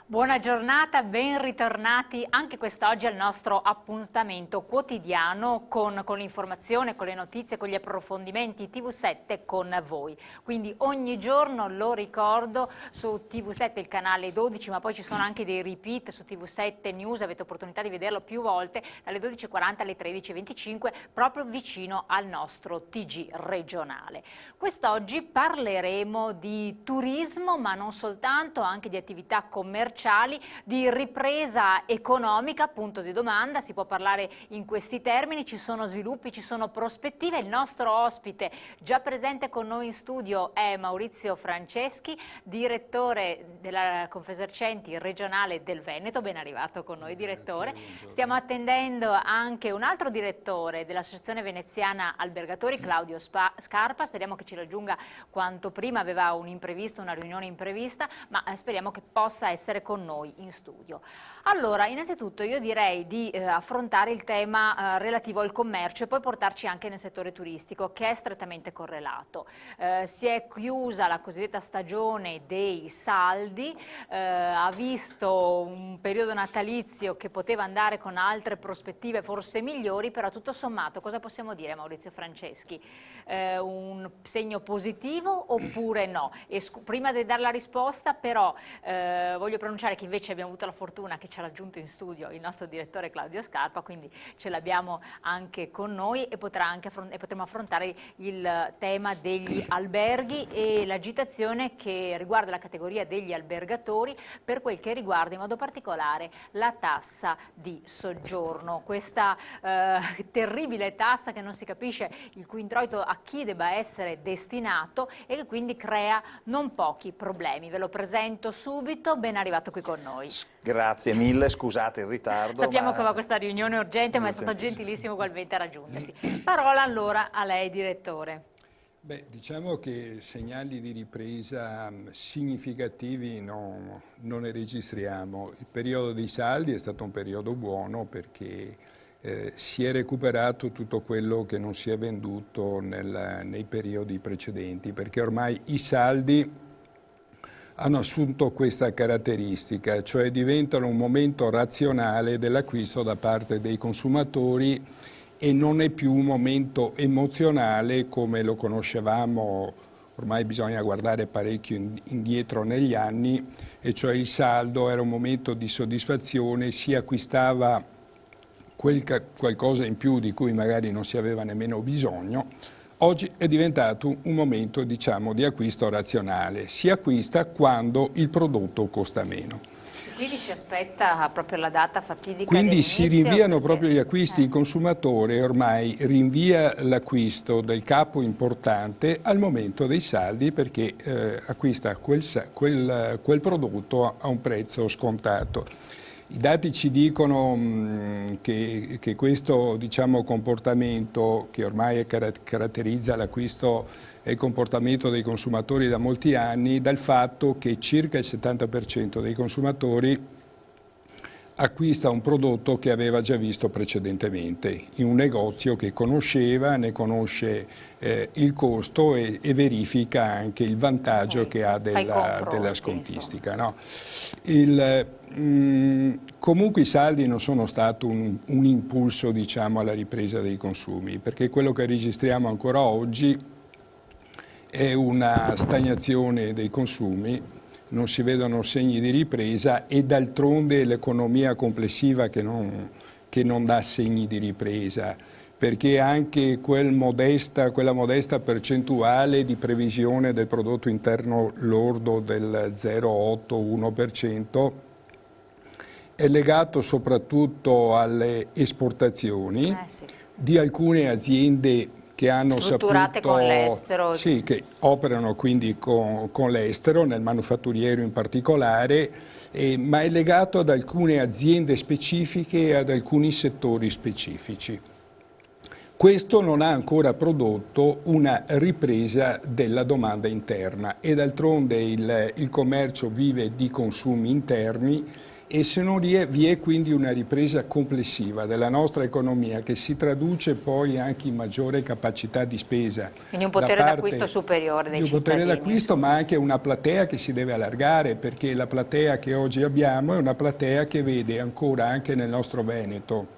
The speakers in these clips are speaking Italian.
Buona giornata, ben ritornati anche quest'oggi al nostro appuntamento quotidiano con l'informazione, con le notizie, con gli approfondimenti TV7 con voi. Quindi ogni giorno, lo ricordo, su TV7 il canale 12, ma poi ci sono anche dei repeat su TV7 News, avete opportunità di vederlo più volte, dalle 12:40 alle 13:25, proprio vicino al nostro TG regionale. Quest'oggi parleremo di turismo, ma non soltanto, anche di attività commerciali, di ripresa economica, punto di domanda, si può parlare in questi termini, ci sono sviluppi, ci sono prospettive. Il nostro ospite già presente con noi in studio è Maurizio Franceschi, direttore della Confesercenti regionale del Veneto. Ben arrivato con noi, direttore. Stiamo attendendo anche un altro direttore dell'Associazione Veneziana Albergatori, Claudio Scarpa, speriamo che ci raggiunga quanto prima, aveva un imprevisto, una riunione imprevista, ma speriamo che possa essere con noi in studio. Allora, innanzitutto io direi di affrontare il tema relativo al commercio e poi portarci anche nel settore turistico, che è strettamente correlato. Si è chiusa la cosiddetta stagione dei saldi, ha visto un periodo natalizio che poteva andare con altre prospettive forse migliori, però tutto sommato cosa possiamo dire, Maurizio Franceschi? Un segno positivo oppure no? E prima di dare la risposta però voglio pronunciare che invece abbiamo avuto la fortuna che ci ha raggiunto in studio il nostro direttore Claudio Scarpa, quindi ce l'abbiamo anche con noi e potremo affrontare il tema degli alberghi e l'agitazione che riguarda la categoria degli albergatori per quel che riguarda in modo particolare la tassa di soggiorno, questa terribile tassa che non si capisce il cui introito a chi debba essere destinato e che quindi crea non pochi problemi. Ve lo presento subito, ben arrivato qui con noi. Grazie mille, scusate il ritardo. Sappiamo che va questa riunione urgente, ma è stato gentilissimo ugualmente a raggiungersi. Parola allora a lei, direttore. Beh, diciamo che segnali di ripresa significativi non ne registriamo. Il periodo dei saldi è stato un periodo buono perché si è recuperato tutto quello che non si è venduto nei periodi precedenti, perché ormai i saldi hanno assunto questa caratteristica, cioè diventano un momento razionale dell'acquisto da parte dei consumatori e non è più un momento emozionale come lo conoscevamo, ormai bisogna guardare parecchio indietro negli anni, e cioè il saldo era un momento di soddisfazione, si acquistava qualcosa in più di cui magari non si aveva nemmeno bisogno. Oggi è diventato un momento, diciamo, di acquisto razionale. Si acquista quando il prodotto costa meno. Quindi si aspetta proprio la data fatidica. Quindi si rinviano proprio gli acquisti. Il consumatore ormai rinvia l'acquisto del capo importante al momento dei saldi perché acquista quel prodotto a un prezzo scontato. I dati ci dicono che questo, diciamo, comportamento che ormai caratterizza l'acquisto e il comportamento dei consumatori da molti anni, dal fatto che circa il 70% dei consumatori acquista un prodotto che aveva già visto precedentemente in un negozio che conosceva, ne conosce il costo e verifica anche il vantaggio che ha della scontistica. No? Comunque i saldi non sono stati un impulso, diciamo, alla ripresa dei consumi, perché quello che registriamo ancora oggi è una stagnazione dei consumi, non si vedono segni di ripresa e d'altronde l'economia complessiva che non dà segni di ripresa, perché anche quella modesta percentuale di previsione del prodotto interno lordo del 0,8-1% è legato soprattutto alle esportazioni di alcune aziende che hanno strutturate con l'estero. Sì, che operano quindi con l'estero, nel manufatturiero in particolare, ma è legato ad alcune aziende specifiche e ad alcuni settori specifici. Questo non ha ancora prodotto una ripresa della domanda interna e d'altronde il commercio vive di consumi interni E se non vi è quindi una ripresa complessiva della nostra economia che si traduce poi anche in maggiore capacità di spesa. Quindi un potere d'acquisto superiore dei cittadini. Un potere d'acquisto, ma anche una platea che si deve allargare, perché la platea che oggi abbiamo è una platea che vede ancora anche nel nostro Veneto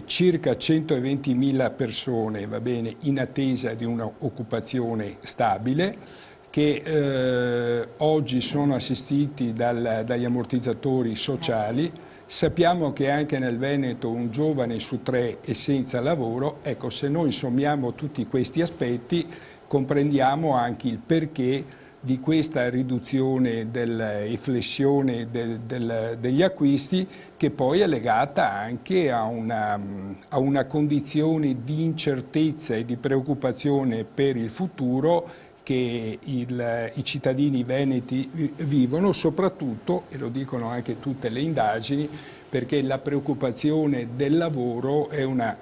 circa 120.000 persone, va bene, in attesa di un'occupazione stabile, che oggi sono assistiti dagli ammortizzatori sociali. Sappiamo che anche nel Veneto un giovane su 3 è senza lavoro. Ecco, se noi sommiamo tutti questi aspetti, comprendiamo anche il perché di questa riduzione e flessione degli acquisti, che poi è legata anche a una condizione di incertezza e di preoccupazione per il futuro che i cittadini veneti vivono, soprattutto, e lo dicono anche tutte le indagini, perché la preoccupazione del lavoro è una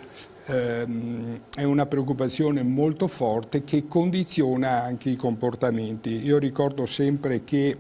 preoccupazione molto forte che condiziona anche i comportamenti. Io ricordo sempre che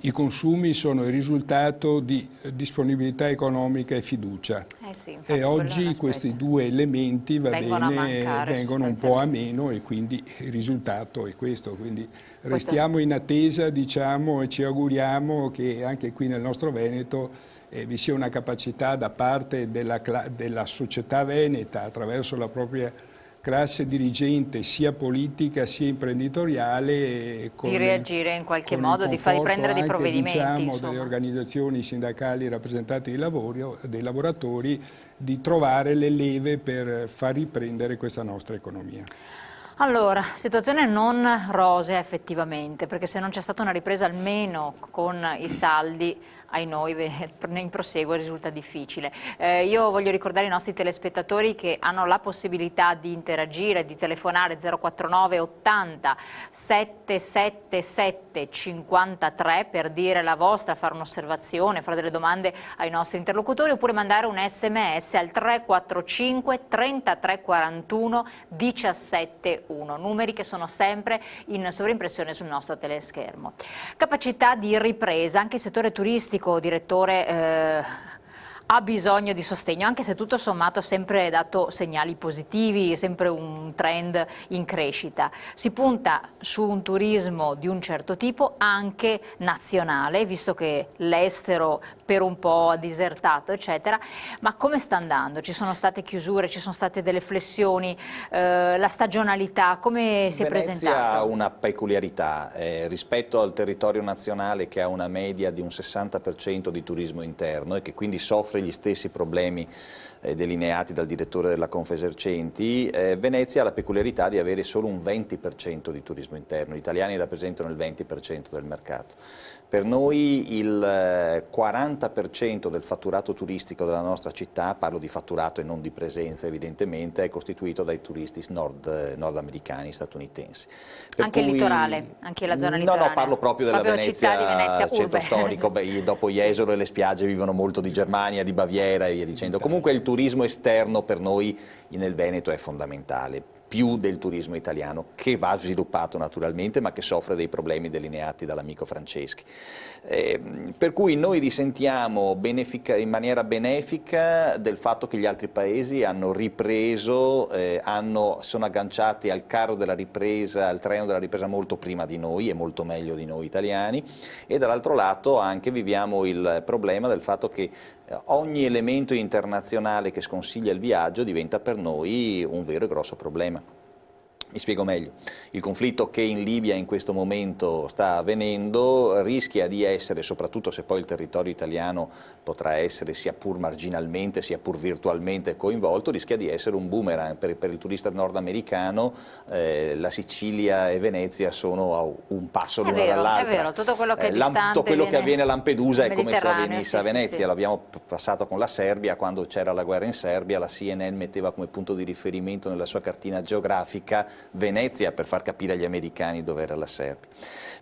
i consumi sono il risultato di disponibilità economica e fiducia. Sì, e oggi questi due elementi vengono un po' a meno, e quindi il risultato è questo. Quindi restiamo in attesa, diciamo, e ci auguriamo che anche qui nel nostro Veneto vi sia una capacità da parte della società veneta, attraverso la propria classe dirigente, sia politica sia imprenditoriale, di reagire in qualche modo, di far prendere dei provvedimenti, diciamo, delle organizzazioni sindacali rappresentanti dei lavoratori, di trovare le leve per far riprendere questa nostra economia. Allora, situazione non rosea effettivamente, perché se non c'è stata una ripresa almeno con i saldi, ai noi in proseguo risulta difficile. Io voglio ricordare ai nostri telespettatori che hanno la possibilità di interagire, di telefonare 049 80 777 53 per dire la vostra, fare un'osservazione, fare delle domande ai nostri interlocutori, oppure mandare un SMS al 345 33 41 17 1, numeri che sono sempre in sovraimpressione sul nostro teleschermo. Capacità di ripresa, anche il settore turistico, direttore, ha bisogno di sostegno, anche se tutto sommato ha sempre dato segnali positivi, è sempre un trend in crescita. Si punta su un turismo di un certo tipo, anche nazionale, visto che l'estero per un po' ha disertato, eccetera. Ma come sta andando? Ci sono state chiusure, ci sono state delle flessioni, la stagionalità, come si è presentata? Venezia ha una peculiarità rispetto al territorio nazionale, che ha una media di un 60% di turismo interno e che quindi soffre gli stessi problemi delineati dal direttore della Confesercenti. Venezia ha la peculiarità di avere solo un 20% di turismo interno, gli italiani rappresentano il 20% del mercato. Per noi il 40% del fatturato turistico della nostra città, parlo di fatturato e non di presenza evidentemente, è costituito dai turisti nordamericani, statunitensi. Anche il litorale, anche la zona litorale? No, parlo proprio della Venezia, città di Venezia, centro storico. Dopo Jesolo e le spiagge vivono molto di Germania, di Baviera e via dicendo. Comunque il turismo esterno per noi nel Veneto è fondamentale, più del turismo italiano, che va sviluppato naturalmente, ma che soffre dei problemi delineati dall'amico Franceschi. Per cui noi risentiamo in maniera benefica del fatto che gli altri paesi hanno ripreso, sono agganciati al carro della ripresa, al treno della ripresa molto prima di noi e molto meglio di noi italiani, e dall'altro lato anche viviamo il problema del fatto che ogni elemento internazionale che sconsiglia il viaggio diventa per noi un vero e grosso problema. Mi spiego meglio. Il conflitto che in Libia in questo momento sta avvenendo rischia di essere, soprattutto se poi il territorio italiano potrà essere sia pur marginalmente, sia pur virtualmente coinvolto, rischia di essere un boomerang per il turista nordamericano. La Sicilia e Venezia sono a un passo l'una dall'altra. È vero, tutto quello che è distante, tutto quello che avviene a Lampedusa è come se avvenisse a Venezia. Sì. L'abbiamo passato con la Serbia, quando c'era la guerra in Serbia, la CNN metteva come punto di riferimento nella sua cartina geografica Venezia per far capire agli americani dove era la Serbia.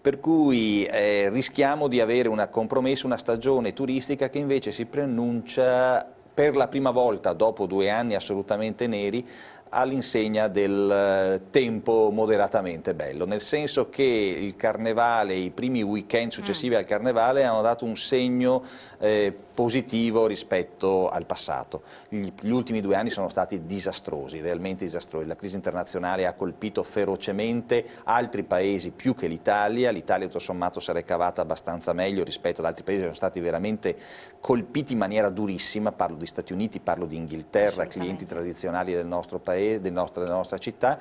Per cui rischiamo di avere una compromesso, una stagione turistica che invece si preannuncia per la prima volta dopo 2 anni assolutamente neri all'insegna del tempo moderatamente bello, nel senso che il carnevale, i primi weekend successivi al carnevale hanno dato un segno positivo rispetto al passato. Gli ultimi 2 anni sono stati disastrosi, realmente disastrosi. La crisi internazionale ha colpito ferocemente altri paesi più che l'Italia. L'Italia tutto sommato si è ricavata abbastanza meglio rispetto ad altri paesi che sono stati veramente colpiti in maniera durissima. Parlo di Stati Uniti, parlo di Inghilterra, clienti tradizionali del nostro paese, della nostra città.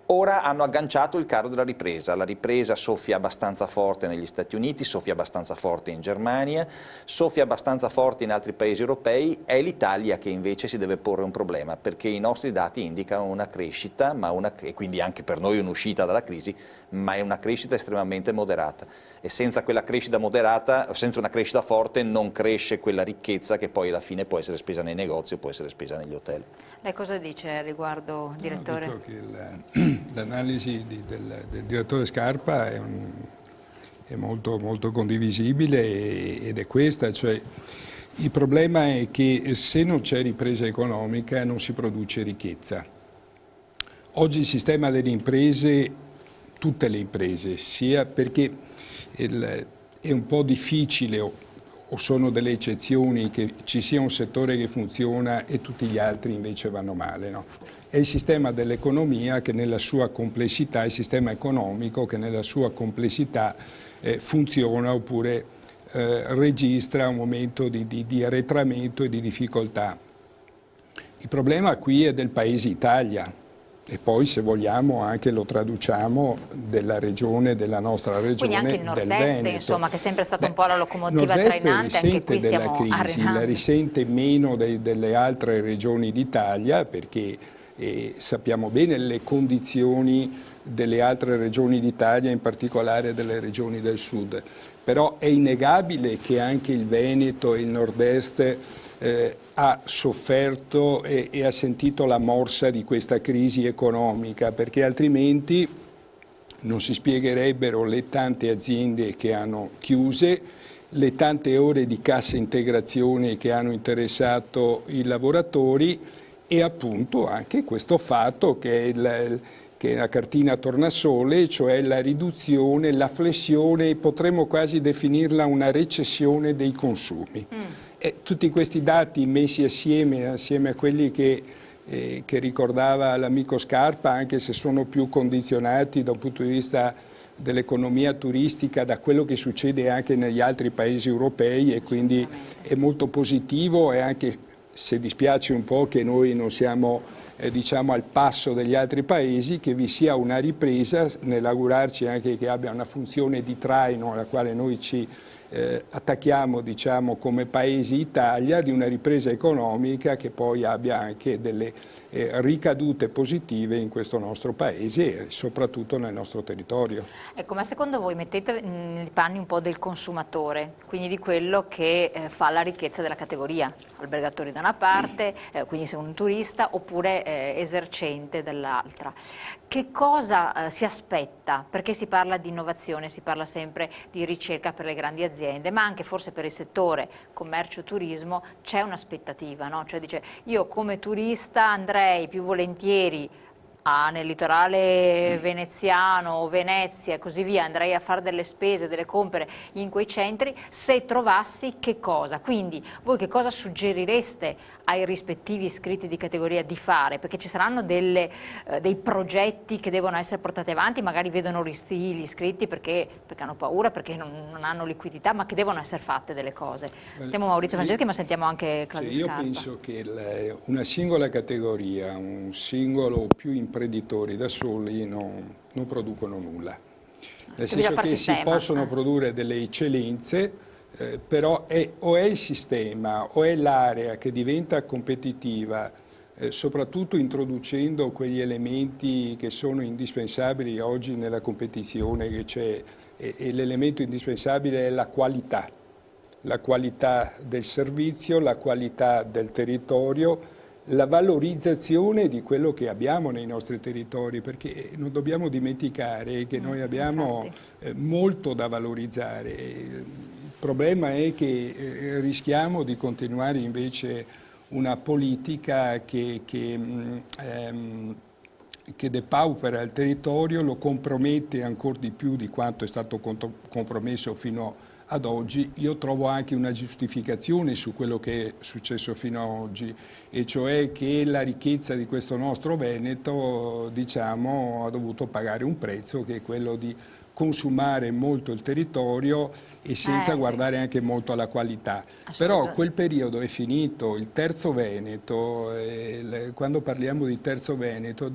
Ora hanno agganciato il carro della ripresa. La ripresa soffia abbastanza forte negli Stati Uniti, soffia abbastanza forte in Germania, soffia abbastanza forte in altri paesi europei. È l'Italia che invece si deve porre un problema, perché i nostri dati indicano una crescita, e quindi anche per noi un'uscita dalla crisi, ma è una crescita estremamente moderata. E senza quella crescita moderata, senza una crescita forte, non cresce quella ricchezza che poi alla fine può essere spesa nei negozi o può essere spesa negli hotel. Lei cosa dice al riguardo, direttore? Dico che l'analisi del direttore Scarpa è molto, molto condivisibile ed è questa, cioè il problema è che se non c'è ripresa economica non si produce ricchezza. Oggi il sistema delle imprese, tutte le imprese, sia perché è un po' difficile o sono delle eccezioni che ci sia un settore che funziona e tutti gli altri invece vanno male, no? È il sistema dell'economia che nella sua complessità, il sistema economico che nella sua complessità funziona oppure registra un momento di arretramento e di difficoltà. Il problema qui è del Paese Italia. E poi, se vogliamo, anche lo traduciamo della nostra regione, quindi anche il del nord-est, Veneto. Insomma, che è sempre stato un po' la locomotiva trainante, anche qui stiamo arenando. La risente meno delle altre regioni d'Italia, perché sappiamo bene le condizioni delle altre regioni d'Italia, in particolare delle regioni del sud. Però è innegabile che anche il Veneto e il nord-est ha sofferto e ha sentito la morsa di questa crisi economica, perché altrimenti non si spiegherebbero le tante aziende che hanno chiuse, le tante ore di cassa integrazione che hanno interessato i lavoratori e appunto anche questo fatto che è la cartina tornasole, cioè la riduzione, la flessione, potremmo quasi definirla una recessione dei consumi. E tutti questi dati messi assieme a quelli che ricordava l'amico Scarpa, anche se sono più condizionati da un punto di vista dell'economia turistica da quello che succede anche negli altri paesi europei, e quindi è molto positivo, e anche se dispiace un po' che noi non siamo diciamo al passo degli altri paesi, che vi sia una ripresa, nell'augurarci anche che abbia una funzione di traino alla quale noi ci attacchiamo, diciamo, come Paese Italia, di una ripresa economica che poi abbia anche delle ricadute positive in questo nostro Paese e soprattutto nel nostro territorio. Ecco, ma secondo voi mettete nei panni un po' del consumatore, quindi di quello che fa la ricchezza della categoria, albergatori da una parte, quindi se un turista, oppure esercente dall'altra. Che cosa si aspetta? Perché si parla di innovazione, si parla sempre di ricerca per le grandi aziende, ma anche forse per il settore commercio e turismo c'è un'aspettativa, no? Cioè dice, io come turista andrei più volentieri nel litorale veneziano o Venezia e così via, andrei a fare delle spese, delle compere in quei centri se trovassi che cosa. Quindi voi che cosa suggerireste ai rispettivi iscritti di categoria di fare? Perché ci saranno dei progetti che devono essere portati avanti, magari vedono gli iscritti perché hanno paura, perché non hanno liquidità, ma che devono essere fatte delle cose. Sentiamo Maurizio Franceschi, ma sentiamo anche Claudio Scarpa. Io penso che una singola categoria, un singolo o più imprenditori da soli non producono nulla. Nel senso che si possono produrre delle eccellenze, però o è il sistema o è l'area che diventa competitiva, soprattutto introducendo quegli elementi che sono indispensabili oggi nella competizione che c'è, e l'elemento indispensabile è la qualità del servizio, la qualità del territorio, la valorizzazione di quello che abbiamo nei nostri territori, perché non dobbiamo dimenticare che noi abbiamo molto da valorizzare. Il problema è che rischiamo di continuare invece una politica che depaupera il territorio, lo compromette ancora di più di quanto è stato compromesso fino ad oggi. Io trovo anche una giustificazione su quello che è successo fino ad oggi, e cioè che la ricchezza di questo nostro Veneto, diciamo, ha dovuto pagare un prezzo, che è quello di consumare molto il territorio e senza guardare anche molto alla qualità. Però quel periodo è finito. Il Terzo Veneto, quando parliamo di Terzo Veneto,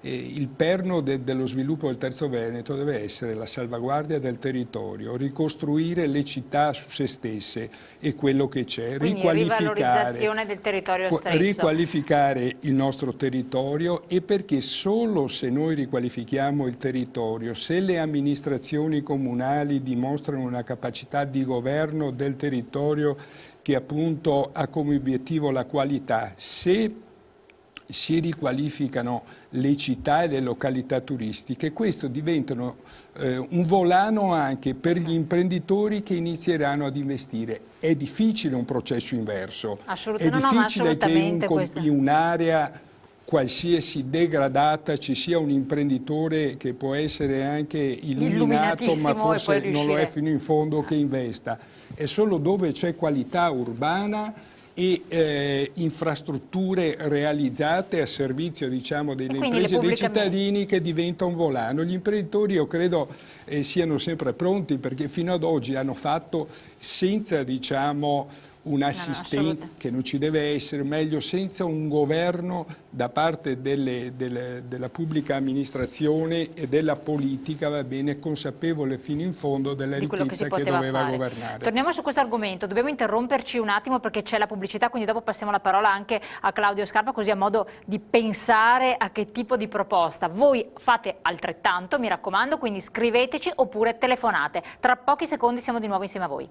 il perno dello sviluppo del Terzo Veneto deve essere la salvaguardia del territorio, ricostruire le città su se stesse e quello che c'è, rivalorizzazione del territorio stesso. Riqualificare il nostro territorio, e perché solo se noi riqualifichiamo il territorio, se le amministrazioni comunali dimostrano una capacità di governo del territorio che appunto ha come obiettivo la qualità, se si riqualificano le città e le località turistiche, questo diventano un volano anche per gli imprenditori che inizieranno ad investire. È difficile un processo inverso, è difficile che in un'area qualsiasi degradata ci sia un imprenditore che può essere anche illuminato, ma forse non lo è fino in fondo, che investa. È solo dove c'è qualità urbana e infrastrutture realizzate a servizio, diciamo, delle imprese e dei cittadini che diventa un volano. Gli imprenditori, io credo, siano sempre pronti, perché fino ad oggi hanno fatto senza, diciamo, un'assistenza che non ci deve essere, meglio senza un governo da parte della pubblica amministrazione e della politica, va bene, consapevole fino in fondo della ricchezza che doveva governare. Torniamo su questo argomento, dobbiamo interromperci un attimo perché c'è la pubblicità, quindi dopo passiamo la parola anche a Claudio Scarpa, così a modo di pensare a che tipo di proposta. Voi fate altrettanto, mi raccomando, quindi scriveteci oppure telefonate. Tra pochi secondi siamo di nuovo insieme a voi.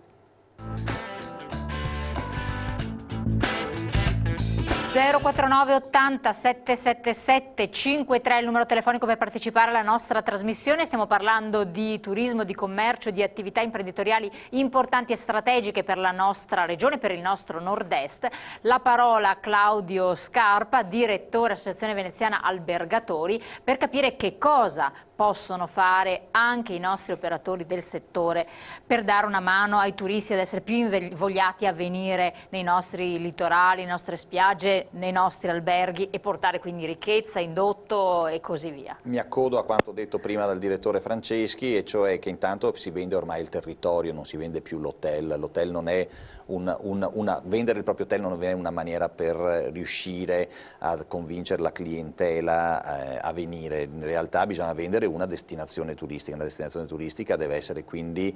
049 80 777 53 il numero telefonico per partecipare alla nostra trasmissione. Stiamo parlando di turismo, di commercio, di attività imprenditoriali importanti e strategiche per la nostra regione, per il nostro nord-est. La parola a Claudio Scarpa, direttore Associazione Veneziana Albergatori, per capire che cosa possono fare anche i nostri operatori del settore per dare una mano ai turisti ad essere più invogliati a venire nei nostri litorali, nelle nostre spiagge, nei nostri alberghi, e portare quindi ricchezza, indotto e così via. Mi accodo a quanto detto prima dal direttore Franceschi, e cioè che intanto si vende ormai il territorio, non si vende più l'hotel. L'hotel non è vendere il proprio hotel non è una maniera per riuscire a convincere la clientela a venire. In realtà bisogna vendere una destinazione turistica. Una destinazione turistica deve essere quindi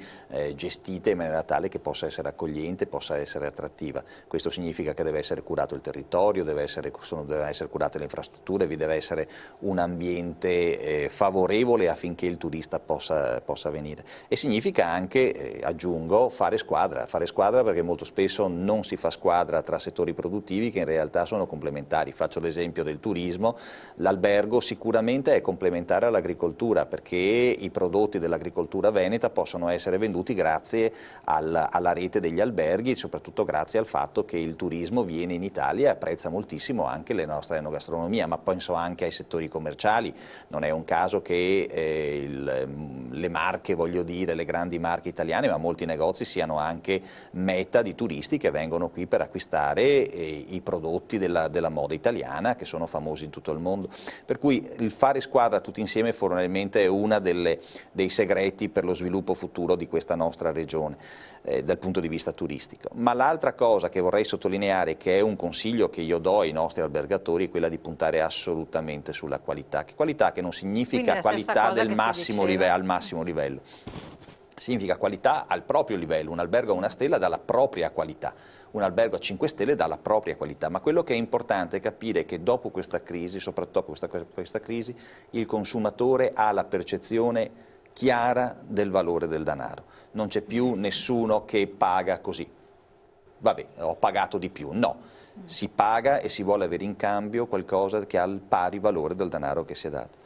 gestita in maniera tale che possa essere accogliente, possa essere attrattiva. Questo significa che deve essere curato il territorio, devono essere curate le infrastrutture, vi deve essere un ambiente favorevole affinché il turista possa venire. E significa anche, aggiungo, fare squadra perché molto spesso non si fa squadra tra settori produttivi che in realtà sono complementari. Faccio l'esempio del turismo: l'albergo sicuramente è complementare all'agricoltura, perché i prodotti dell'agricoltura veneta possono essere venduti grazie alla rete degli alberghi, soprattutto grazie al fatto che il turismo viene in Italia e apprezza moltissimo anche la nostra enogastronomia, ma penso anche ai settori commerciali. Non è un caso che le marche, voglio dire, le grandi marche italiane, ma molti negozi siano anche meta di turisti che vengono qui per acquistare i prodotti della moda italiana, che sono famosi in tutto il mondo. Per cui il fare squadra tutti insieme probabilmente è uno dei segreti per lo sviluppo futuro di questa nostra regione dal punto di vista turistico. Ma l'altra cosa che vorrei sottolineare, che è un consiglio che io do ai nostri albergatori, è quella di puntare assolutamente sulla qualità. Qualità che non significa qualità al massimo livello. Significa qualità al proprio livello. Un albergo a 1 stella dà la propria qualità, un albergo a 5 stelle dà la propria qualità, ma quello che è importante è capire che dopo questa crisi, soprattutto questa crisi, il consumatore ha la percezione chiara del valore del denaro. Non c'è più nessuno che paga così, vabbè, ho pagato di più, no. Si paga e si vuole avere in cambio qualcosa che ha il pari valore del denaro che si è dato.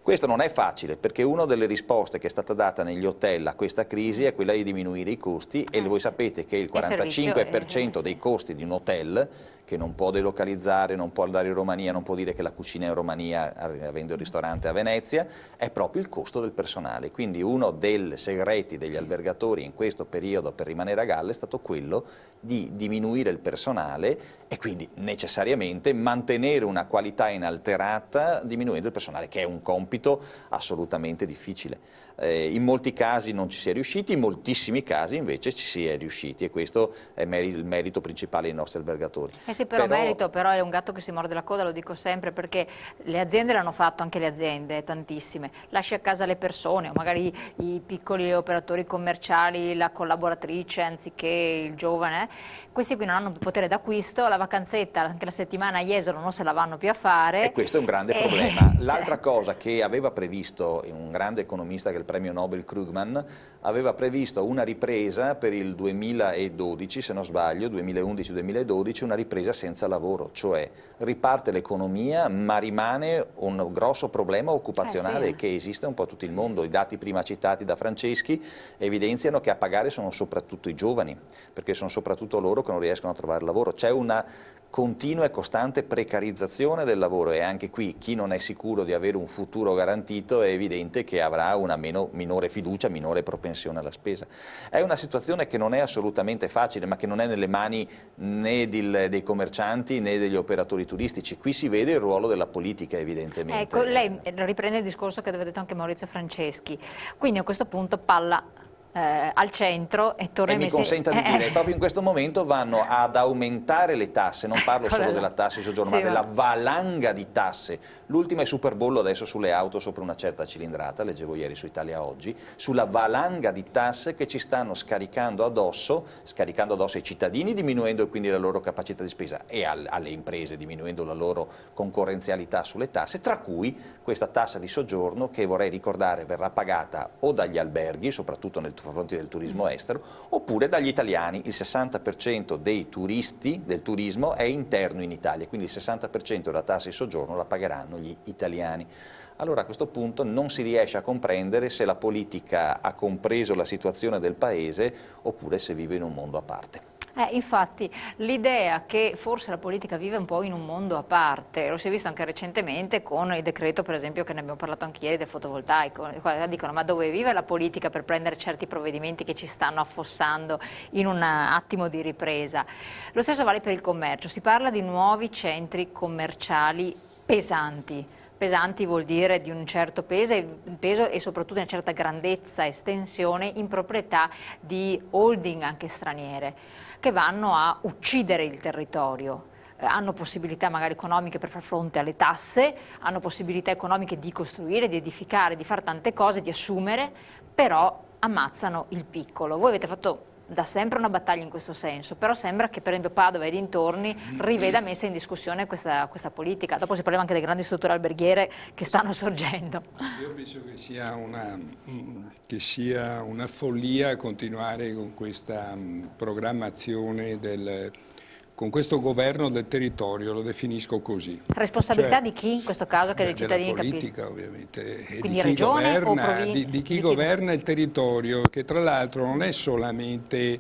Questo non è facile, perché una delle risposte che è stata data negli hotel a questa crisi è quella di diminuire i costi, e voi sapete che il 45% dei costi di un hotel, che non può delocalizzare, non può andare in Romania, non può dire che la cucina è in Romania avendo il ristorante a Venezia, è proprio il costo del personale. Quindi uno dei segreti degli albergatori in questo periodo per rimanere a galla è stato quello di diminuire il personale e quindi necessariamente mantenere una qualità inalterata diminuendo il personale, che è un compito assolutamente difficile. In molti casi non ci si è riusciti, in moltissimi casi invece ci si è riusciti, e questo è il merito principale dei nostri albergatori. Sì, però merito però è un gatto che si morde la coda, lo dico sempre, perché le aziende l'hanno fatto, anche le aziende, tantissime. Lasci a casa le persone, o magari i piccoli operatori commerciali, la collaboratrice anziché il giovane. Questi qui non hanno potere d'acquisto, la vacanzetta, anche la settimana a Jesolo non se la vanno più a fare. E questo è un grande problema. L'altra cosa che aveva previsto un grande economista, che è il premio Nobel Krugman, aveva previsto una ripresa per il 2012, se non sbaglio, 2011-2012, una ripresa senza lavoro, cioè riparte l'economia ma rimane un grosso problema occupazionale che esiste un po' tutto il mondo. I dati prima citati da Franceschi evidenziano che a pagare sono soprattutto i giovani, perché sono soprattutto loro che non riescono a trovare lavoro. C'è una continua e costante precarizzazione del lavoro, e anche qui chi non è sicuro di avere un futuro garantito è evidente che avrà una minore fiducia, minore propensione alla spesa. È una situazione che non è assolutamente facile, ma che non è nelle mani né dei commercianti né degli operatori turistici. Qui si vede il ruolo della politica, evidentemente. Ecco, lei riprende il discorso che aveva detto anche Maurizio Franceschi, quindi a questo punto palla al centro e torna mi consenta di dire, proprio in questo momento vanno ad aumentare le tasse, non parlo solo della tassa di soggiorno, ma della valanga di tasse. L'ultima è super bollo adesso sulle auto sopra una certa cilindrata, leggevo ieri su Italia Oggi, sulla valanga di tasse che ci stanno scaricando addosso ai cittadini, diminuendo quindi la loro capacità di spesa, e alle imprese, diminuendo la loro concorrenzialità sulle tasse, tra cui questa tassa di soggiorno che, vorrei ricordare, verrà pagata o dagli alberghi, soprattutto nei confronti del turismo estero, oppure dagli italiani. Il 60% dei turisti del turismo è interno in Italia, quindi il 60% della tassa di soggiorno la pagheranno gli italiani. Allora a questo punto non si riesce a comprendere se la politica ha compreso la situazione del Paese oppure se vive in un mondo a parte. Infatti l'idea che forse la politica vive un po' in un mondo a parte, lo si è visto anche recentemente con il decreto, per esempio, che ne abbiamo parlato anche ieri, del fotovoltaico. Dicono: ma dove vive la politica per prendere certi provvedimenti che ci stanno affossando in un attimo di ripresa? Lo stesso vale per il commercio, si parla di nuovi centri commerciali pesanti. Pesanti vuol dire di un certo peso e soprattutto di una certa grandezza, estensione, in proprietà di holding anche straniere, che vanno a uccidere il territorio. Hanno possibilità magari economiche per far fronte alle tasse, hanno possibilità economiche di costruire, di edificare, di fare tante cose, di assumere, però ammazzano il piccolo. Voi avete fatto da sempre una battaglia in questo senso, però sembra che per esempio Padova e dintorni riveda messa in discussione questa politica. Dopo si parla anche delle grandi strutture alberghiere che stanno sorgendo. Io penso che sia una follia continuare con questa programmazione con questo governo del territorio, lo definisco così. Responsabilità di chi in questo caso, che i cittadini capiscono? Della politica, ovviamente, e di chi governa, di chi governa il territorio, che tra l'altro non è solamente,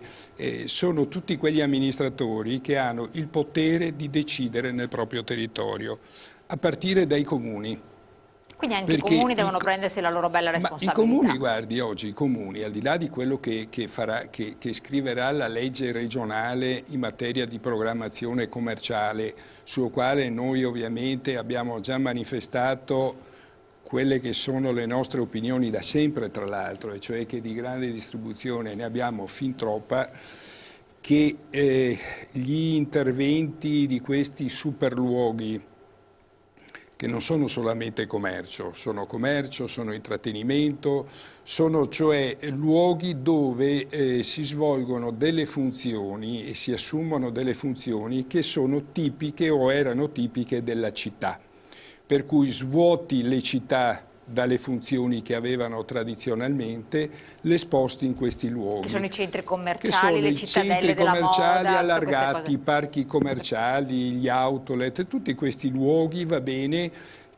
sono tutti quegli amministratori che hanno il potere di decidere nel proprio territorio, a partire dai comuni. Quindi anche i comuni devono prendersi la loro bella responsabilità. Ma i comuni, guardi, oggi i comuni, al di là di quello che scriverà la legge regionale in materia di programmazione commerciale, sul quale noi ovviamente abbiamo già manifestato quelle che sono le nostre opinioni da sempre, tra l'altro, e cioè che di grande distribuzione ne abbiamo fin troppa, che gli interventi di questi superluoghi, che non sono solamente commercio, sono intrattenimento, sono cioè luoghi dove si svolgono delle funzioni e si assumono delle funzioni che sono tipiche o erano tipiche della città, per cui svuoti le città dalle funzioni che avevano tradizionalmente, le sposti in questi luoghi. Che sono i centri commerciali, le cittadelle della moda, commerciali allargati, i parchi commerciali, gli outlet, tutti questi luoghi, va bene,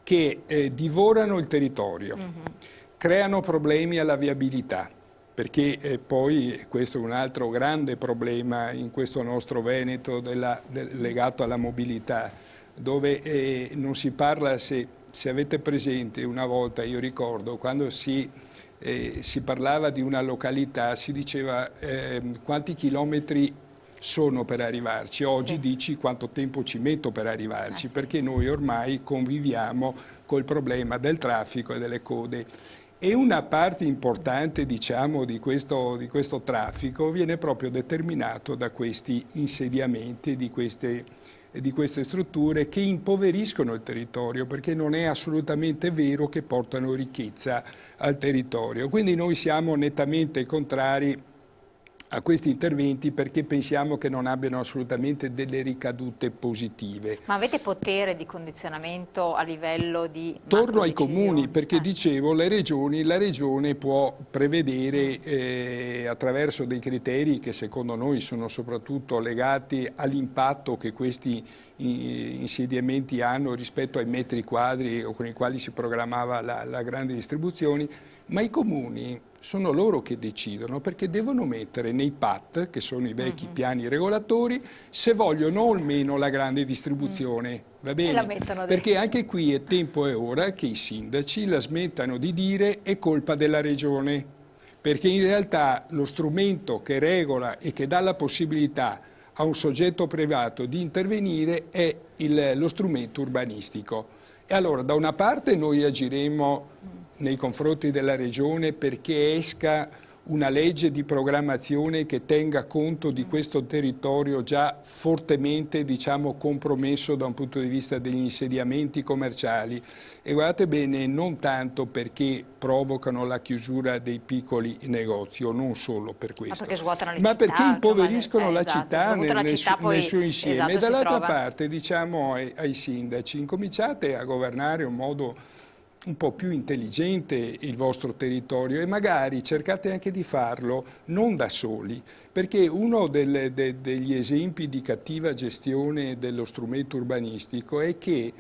che divorano il territorio, creano problemi alla viabilità, perché poi questo è un altro grande problema in questo nostro Veneto legato alla mobilità, dove non si parla, se avete presente una volta, io ricordo, quando si parlava di una località, si diceva quanti chilometri sono per arrivarci. Oggi Sì. dici quanto tempo ci metto per arrivarci, sì. perché noi ormai conviviamo col problema del traffico e delle code. E una parte importante, diciamo, di questo traffico viene proprio determinato da questi insediamenti, di queste strutture che impoveriscono il territorio, perché non è assolutamente vero che portano ricchezza al territorio. Quindi noi siamo nettamente contrari a questi interventi, perché pensiamo che non abbiano assolutamente delle ricadute positive. Ma avete potere di condizionamento a livello di Torno ai macrodecisioni? comuni, perché dicevo, la regione può prevedere attraverso dei criteri che secondo noi sono soprattutto legati all'impatto che questi insediamenti hanno rispetto ai metri quadri con i quali si programmava la grande distribuzione, ma i comuni sono loro che decidono, perché devono mettere nei PAT, che sono i vecchi piani regolatori, se vogliono o meno la grande distribuzione. Va bene? Perché anche qui è tempo e ora che i sindaci la smettano di dire è colpa della regione, perché in realtà lo strumento che regola e che dà la possibilità a un soggetto privato di intervenire è lo strumento urbanistico. E allora da una parte noi agiremo nei confronti della regione perché esca una legge di programmazione che tenga conto di questo territorio già fortemente, diciamo, compromesso da un punto di vista degli insediamenti commerciali. E guardate bene, non tanto perché provocano la chiusura dei piccoli negozi, o non solo per questo, ma perché impoveriscono la città nel suo insieme. E dall'altra parte diciamo ai sindaci: incominciate a governare in un modo un po' più intelligente il vostro territorio e magari cercate anche di farlo non da soli, perché uno degli esempi di cattiva gestione dello strumento urbanistico è che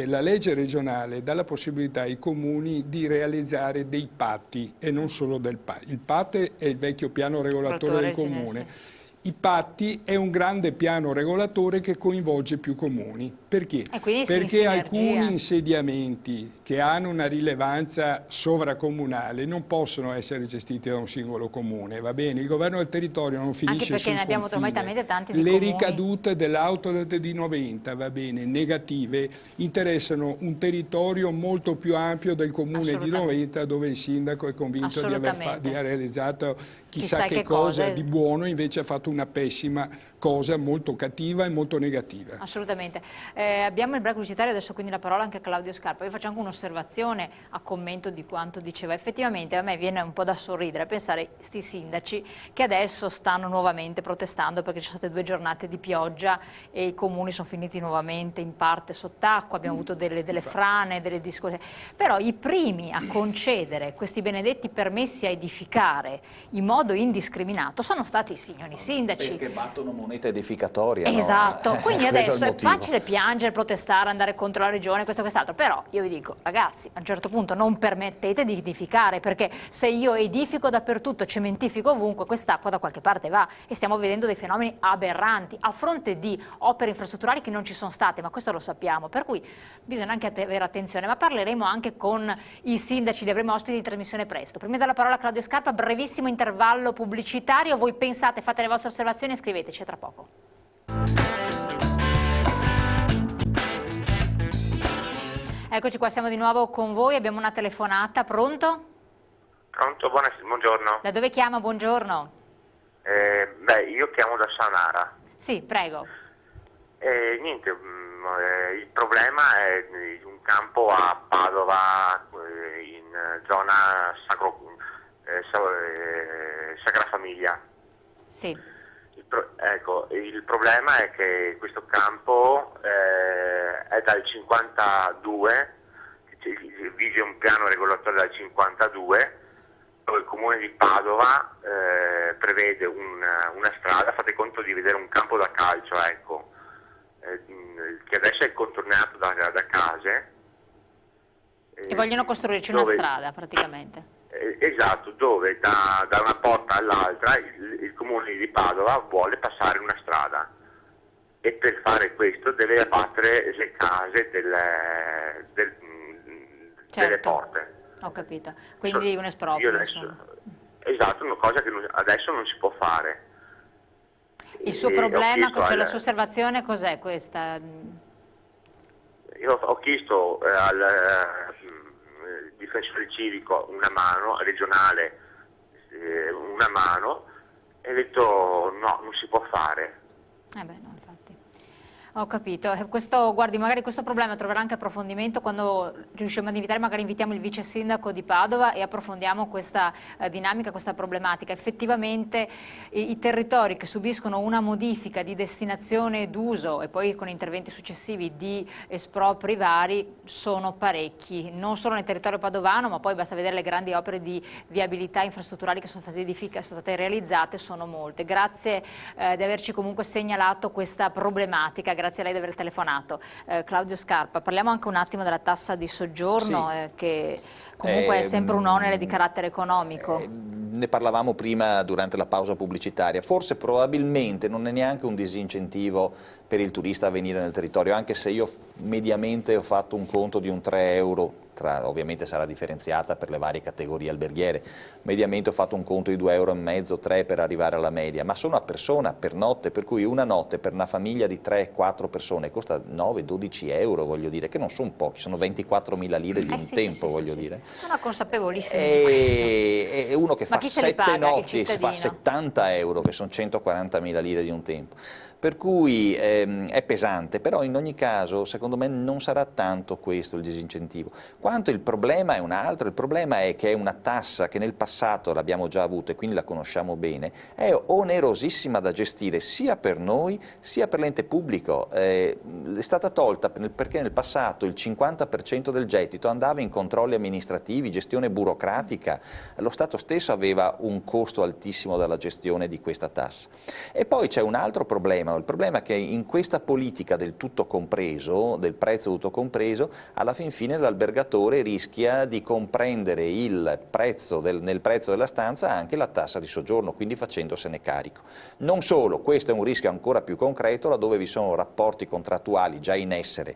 la legge regionale dà la possibilità ai comuni di realizzare dei patti e non solo del PAT. Il PAT è il vecchio piano regolatore del comune. I patti è un grande piano regolatore che coinvolge più comuni. Perché? Perché alcuni insediamenti che hanno una rilevanza sovracomunale non possono essere gestiti da un singolo comune, va bene? Il governo del territorio non finisce sul confine. Anche perché ne abbiamo tanti di Le comuni. ricadute dell'outlet di Noventa, va bene, negative, interessano un territorio molto più ampio del comune di Noventa, dove il sindaco è convinto di aver realizzato chissà che cosa di buono, invece ha fatto una pessima cosa, molto cattiva e molto negativa. Assolutamente. Abbiamo il break pubblicitario, adesso quindi la parola anche a Claudio Scarpa. Io faccio anche un'osservazione a commento di quanto diceva. Effettivamente a me viene un po' da sorridere pensare sti sindaci che adesso stanno nuovamente protestando perché ci sono state 2 giornate di pioggia e i comuni sono finiti nuovamente in parte sott'acqua, abbiamo avuto delle frane, delle discussioni. Però i primi a concedere questi benedetti permessi a edificare in modo indiscriminato sono stati i signori sindaci. Perché battono moneta edificatoria. Esatto, no? Quindi adesso è facile piangere, protestare, andare contro la regione, questo e quest'altro, però io vi dico, ragazzi, a un certo punto non permettete di edificare, perché se io edifico dappertutto, cementifico ovunque, quest'acqua da qualche parte va, e stiamo vedendo dei fenomeni aberranti, a fronte di opere infrastrutturali che non ci sono state, ma questo lo sappiamo, per cui bisogna anche avere attenzione, ma parleremo anche con i sindaci, li avremo ospiti di trasmissione presto. Prima della parola a Claudio Scarpa, brevissimo intervallo pubblicitario, voi pensate, fate le vostre osservazioni e scriveteci, a tra poco. Eccoci qua, siamo di nuovo con voi, abbiamo una telefonata, pronto? Pronto, buongiorno. Da dove chiama? Buongiorno. Io chiamo da Sanara. Sì, prego. Niente, il problema è un campo a Padova, in zona Sacra Famiglia. Sì. Il problema è che questo campo è dal 52, vige un piano regolatore dal 52, dove il comune di Padova prevede una strada, fate conto di vedere un campo da calcio, ecco, che adesso è contornato da case, E vogliono costruirci una strada praticamente. Esatto, dove da una porta all'altra il comune di Padova vuole passare una strada e per fare questo deve abbattere le case delle porte. Ho capito, quindi un esproprio. Esatto, una cosa che adesso non si può fare. Il suo problema, cioè la sua osservazione cos'è questa? Io ho chiesto al difensore civico una mano, regionale una mano, e ha detto no, non si può fare. No, infatti. Ho capito. Questo, guardi, magari questo problema troverà anche approfondimento quando riusciamo ad invitare, magari invitiamo il vice sindaco di Padova e approfondiamo questa dinamica, questa problematica. Effettivamente i territori che subiscono una modifica di destinazione d'uso e poi con interventi successivi di espropri vari sono parecchi, non solo nel territorio padovano, ma poi basta vedere le grandi opere di viabilità infrastrutturali che sono state realizzate, sono molte. Grazie di averci comunque segnalato questa problematica. Grazie a lei di aver telefonato. Claudio Scarpa, parliamo anche un attimo della tassa di soggiorno, sì, che comunque è sempre un onere di carattere economico. Ne parlavamo prima durante la pausa pubblicitaria, forse probabilmente non è neanche un disincentivo per il turista a venire nel territorio, anche se io mediamente ho fatto un conto di un 3 euro, ovviamente sarà differenziata per le varie categorie alberghiere, mediamente ho fatto un conto di 2,5 euro, 3 per arrivare alla media, ma sono a persona per notte, per cui una notte per una famiglia di 3-4 persone costa 9-12 euro, voglio dire, che non sono pochi, sono 24.000 lire di un tempo, voglio dire. Sono consapevolissimo di questo. E uno che fa 7 notti si fa 70 euro, che sono 140.000 lire di un tempo. Per cui è pesante, però in ogni caso secondo me non sarà tanto questo il disincentivo, quanto il problema è un altro. Il problema è che è una tassa che nel passato l'abbiamo già avuta e quindi la conosciamo bene, è onerosissima da gestire sia per noi sia per l'ente pubblico, è stata tolta perché nel passato il 50% del gettito andava in controlli amministrativi, gestione burocratica, lo Stato stesso aveva un costo altissimo dalla gestione di questa tassa. E poi c'è un altro problema. Il problema è che in questa politica del tutto compreso, del prezzo tutto compreso, alla fin fine l'albergatore rischia di comprendere nel prezzo della stanza anche la tassa di soggiorno, quindi facendosene carico. Non solo, questo è un rischio ancora più concreto laddove vi sono rapporti contrattuali già in essere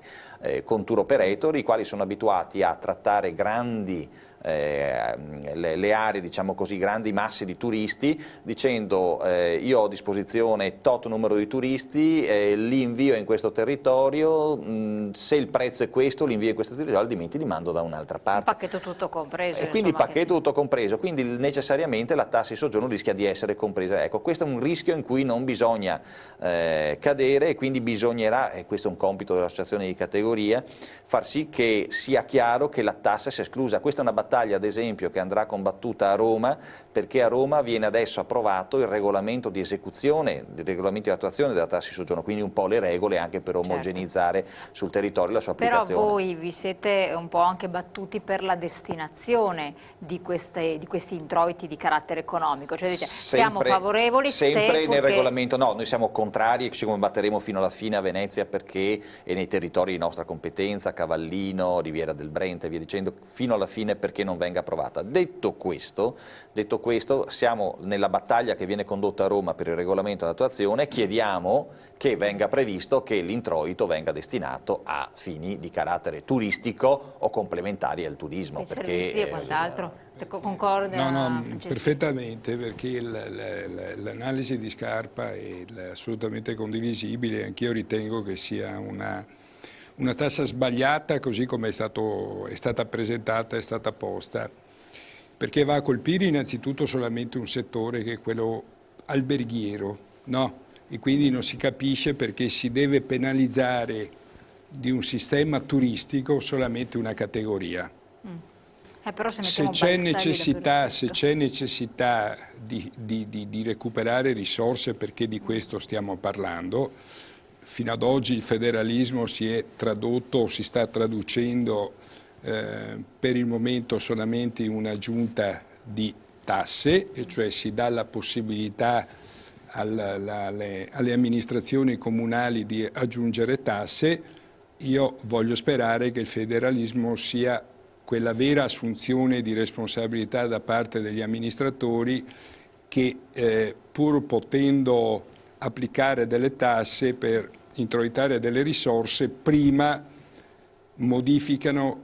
con tour operator, i quali sono abituati a trattare le aree, diciamo così, grandi masse di turisti, dicendo io ho a disposizione tot numero di turisti, li invio in questo territorio, se il prezzo è questo li invio in questo territorio, altrimenti li mando da un'altra parte. Un pacchetto tutto compreso. E quindi pacchetto tutto compreso, quindi necessariamente la tassa di soggiorno rischia di essere compresa. Ecco, questo è un rischio in cui non bisogna cadere e quindi bisognerà, e questo è un compito dell'associazione di categoria, far sì che sia chiaro che la tassa sia esclusa. Questa è una battaglia ad esempio che andrà combattuta a Roma, perché a Roma viene adesso approvato il regolamento di esecuzione, il regolamento di attuazione della tassa di soggiorno, quindi un po' le regole anche per omogenizzare sul territorio la sua applicazione. Però voi vi siete un po' anche battuti per la destinazione di questi introiti di carattere economico, cioè dite, siamo favorevoli sempre nel regolamento. No, noi siamo contrari e ci combatteremo fino alla fine a Venezia perché è nei territori di nostra competenza, Cavallino, Riviera del Brenta e via dicendo, fino alla fine perché non venga approvata. Detto questo, siamo nella battaglia che viene condotta a Roma per il regolamento d'attuazione, chiediamo che venga previsto che l'introito venga destinato a fini di carattere turistico o complementari al turismo. I servizi e quant'altro. Concorde? No, perfettamente, perché l'analisi di Scarpa è assolutamente condivisibile, anch'io ritengo che sia una tassa sbagliata così come è stata presentata, è stata posta, perché va a colpire innanzitutto solamente un settore che è quello alberghiero, no? E quindi non si capisce perché si deve penalizzare di un sistema turistico solamente una categoria. Però se c'è necessità di recuperare risorse, perché di questo stiamo parlando, fino ad oggi il federalismo si è tradotto o si sta traducendo per il momento solamente in un'aggiunta di tasse, e cioè si dà la possibilità alle amministrazioni comunali di aggiungere tasse. Io voglio sperare che il federalismo sia quella vera assunzione di responsabilità da parte degli amministratori che pur potendo applicare delle tasse per introitare delle risorse, prima modificano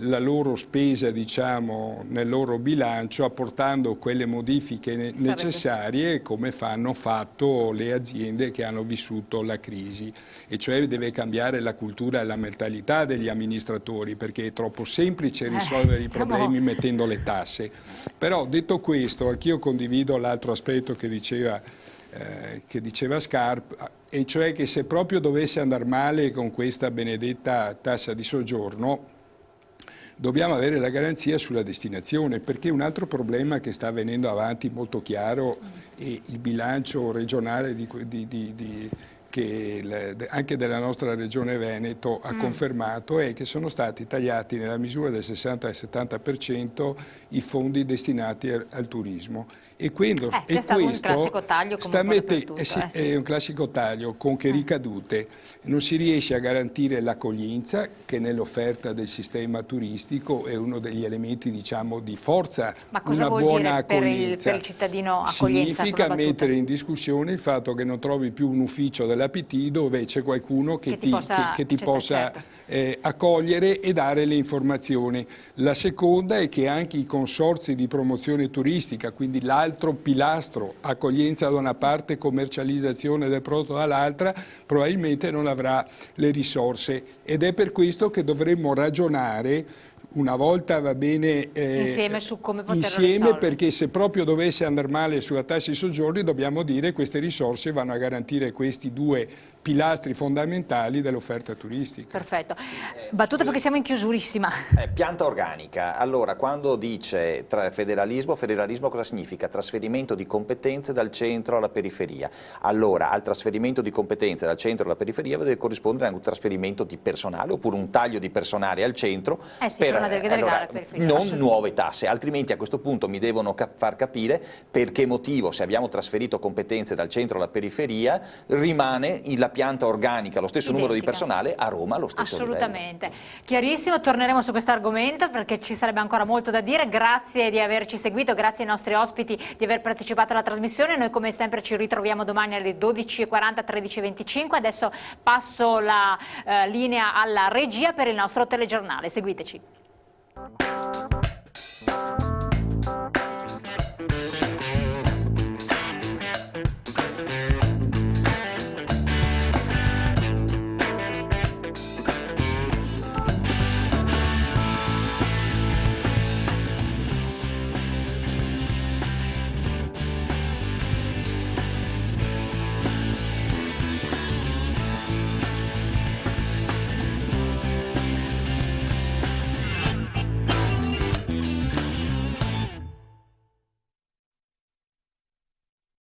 la loro spesa, diciamo, nel loro bilancio, apportando quelle modifiche necessarie, come hanno fatto le aziende che hanno vissuto la crisi. E cioè deve cambiare la cultura e la mentalità degli amministratori, perché è troppo semplice risolvere i problemi mettendo le tasse. Però, detto questo, anch'io condivido l'altro aspetto che diceva Scarpa, e cioè che se proprio dovesse andare male con questa benedetta tassa di soggiorno, dobbiamo avere la garanzia sulla destinazione, perché un altro problema che sta venendo avanti molto chiaro è il bilancio regionale che anche della nostra regione Veneto ha confermato, è che sono stati tagliati nella misura del 60-70% i fondi destinati al turismo. E quindi c'è stato un classico taglio è un classico taglio con che ricadute. Non si riesce a garantire l'accoglienza, che nell'offerta del sistema turistico è uno degli elementi, diciamo, di forza. Ma cosa una vuol buona dire accoglienza per il cittadino accoglienza? Significa mettere in discussione il fatto che non trovi più un ufficio della PT dove c'è qualcuno che ti possa accogliere e dare le informazioni. La seconda è che anche i consorzi di promozione turistica, quindi l'altro pilastro, accoglienza da una parte, commercializzazione del prodotto dall'altra, probabilmente non avrà le risorse, ed è per questo che dovremmo ragionare una volta, va bene, insieme su come poterlo risolvere. Perché se proprio dovesse andare male sulla tassa di soggiorni, dobbiamo dire che queste risorse vanno a garantire questi due pilastri fondamentali dell'offerta turistica. Perfetto. Battuta perché siamo in chiusurissima. Pianta organica. Allora, quando dice federalismo cosa significa? Trasferimento di competenze dal centro alla periferia. Allora, al trasferimento di competenze dal centro alla periferia deve corrispondere anche un trasferimento di personale, oppure un taglio di personale al centro, non nuove tasse, altrimenti a questo punto mi devono far capire per che motivo, se abbiamo trasferito competenze dal centro alla periferia, rimane la pianta organica, lo stesso numero di personale a Roma, allo stesso Assolutamente. livello. Chiarissimo, torneremo su questo argomento perché ci sarebbe ancora molto da dire. Grazie di averci seguito, grazie ai nostri ospiti di aver partecipato alla trasmissione. Noi come sempre ci ritroviamo domani alle 12:40, 13:25. Adesso passo la linea alla regia per il nostro telegiornale. Seguiteci.